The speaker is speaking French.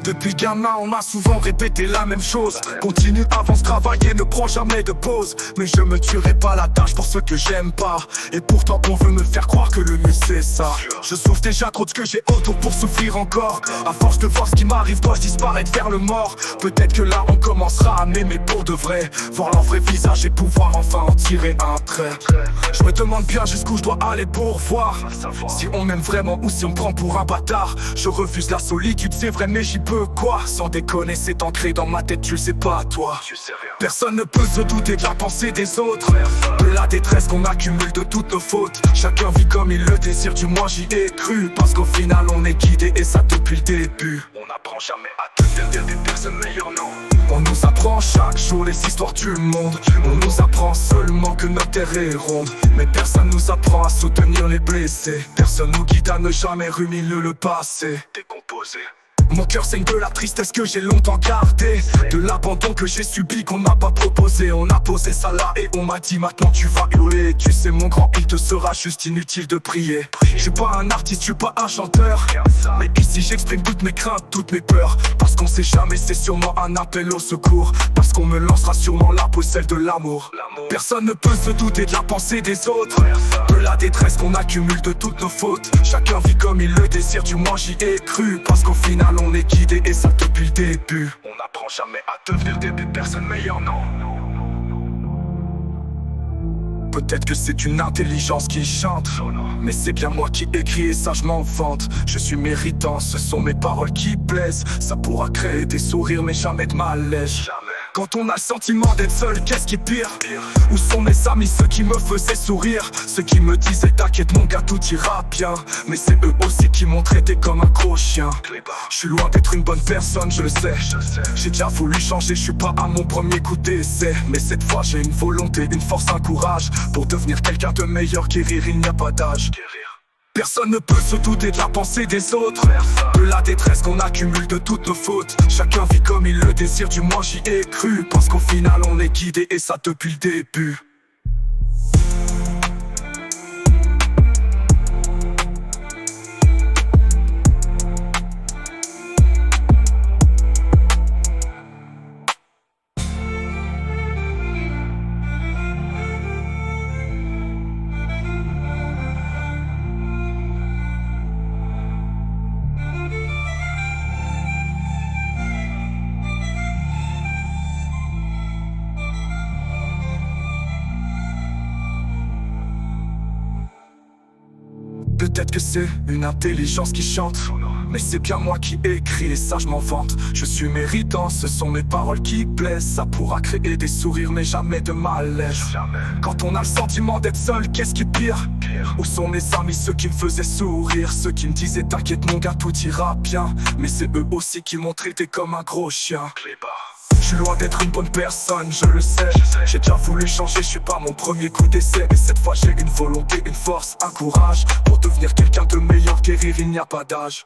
Depuis gamin on m'a souvent répété la même chose. Continue, avance, travaille et ne prends jamais de pause. Mais je me tuerai pas la tâche pour ceux que j'aime pas. Et pourtant on veut me faire croire que le mieux c'est ça. Je souffre déjà trop de ce que j'ai autour pour souffrir encore. À force de voir ce qui m'arrive, dois-je disparaître vers le mort? Peut-être que là on commencera à m'aimer pour de vrai. Voir leur vrai visage et pouvoir enfin en tirer un trait. Je me demande bien jusqu'où je dois aller pour voir si on m'aime vraiment ou si on me prend pour un bâtard. Je refuse la solitude, c'est vrai, mais j'y peux quoi? Sans déconner, c'est ancré dans ma tête, tu le sais pas toi. Personne ne peut se douter de la pensée des autres, de la détresse qu'on accumule de toutes nos fautes. Chacun vit comme il le désire, du moins j'y ai cru. Parce qu'au final on est guidé et ça depuis le début. On n'apprend jamais à devenir des personnes meilleures, non. On nous apprend chaque jour les histoires du monde. On nous apprend seulement que notre terre est ronde. Mais personne nous apprend à soutenir les blessés. Personne nous guide à ne jamais ruminer le passé. Décomposé. Mon cœur saigne de la tristesse que j'ai longtemps gardée, de l'abandon que j'ai subi qu'on m'a pas proposé. On a posé ça là et on m'a dit maintenant tu vas hurler. Tu sais mon grand, il te sera juste inutile de prier. Je suis pas un artiste, je suis pas un chanteur, mais ici j'exprime toutes mes craintes, toutes mes peurs. Parce qu'on sait jamais, c'est sûrement un appel au secours. Parce qu'on me lancera sûrement la peau, celle de l'amour. Personne ne peut se douter de la pensée des autres, de la détresse qu'on accumule de toutes nos fautes. Chacun vit comme il le désire, du moins j'y ai cru. Parce qu'au final on est guidé et ça depuis le début. On n'apprend jamais à devenir des personnes meilleures, non. Peut-être que c'est une intelligence qui chante, mais c'est bien moi qui écris et ça je m'en vante. Je suis méritant, ce sont mes paroles qui plaisent. Ça pourra créer des sourires mais jamais de malaise. Quand on a le sentiment d'être seul, qu'est-ce qui est pire? Où sont mes amis, ceux qui me faisaient sourire? Ceux qui me disaient t'inquiète mon gars, tout ira bien. Mais c'est eux aussi qui m'ont traité comme un gros chien. Je suis loin d'être une bonne personne, je le sais. J'ai déjà voulu changer, je suis pas à mon premier coup d'essai. Mais cette fois j'ai une volonté, une force, un courage pour devenir quelqu'un de meilleur, guérir, il n'y a pas d'âge. Personne ne peut se douter de la pensée des autres, de la détresse qu'on accumule de toutes nos fautes. Chacun vit comme il le désire, du moins j'y ai cru. Parce qu'au final on est guidé et ça depuis le début. Peut-être que c'est une intelligence qui chante, mais c'est bien moi qui écris et ça je m'en vante. Je suis méritant, ce sont mes paroles qui plaisent. Ça pourra créer des sourires mais jamais de malaise. Quand on a le sentiment d'être seul, qu'est-ce qui est pire? Où sont mes amis, ceux qui me faisaient sourire? Ceux qui me disaient t'inquiète mon gars, tout ira bien. Mais c'est eux aussi qui m'ont traité comme un gros chien. Je suis loin d'être une bonne personne, je le sais. J'ai déjà voulu changer, je suis pas mon premier coup d'essai. Mais cette fois j'ai une volonté, une force, un courage pour devenir quelqu'un de meilleur, guérir, il n'y a pas d'âge.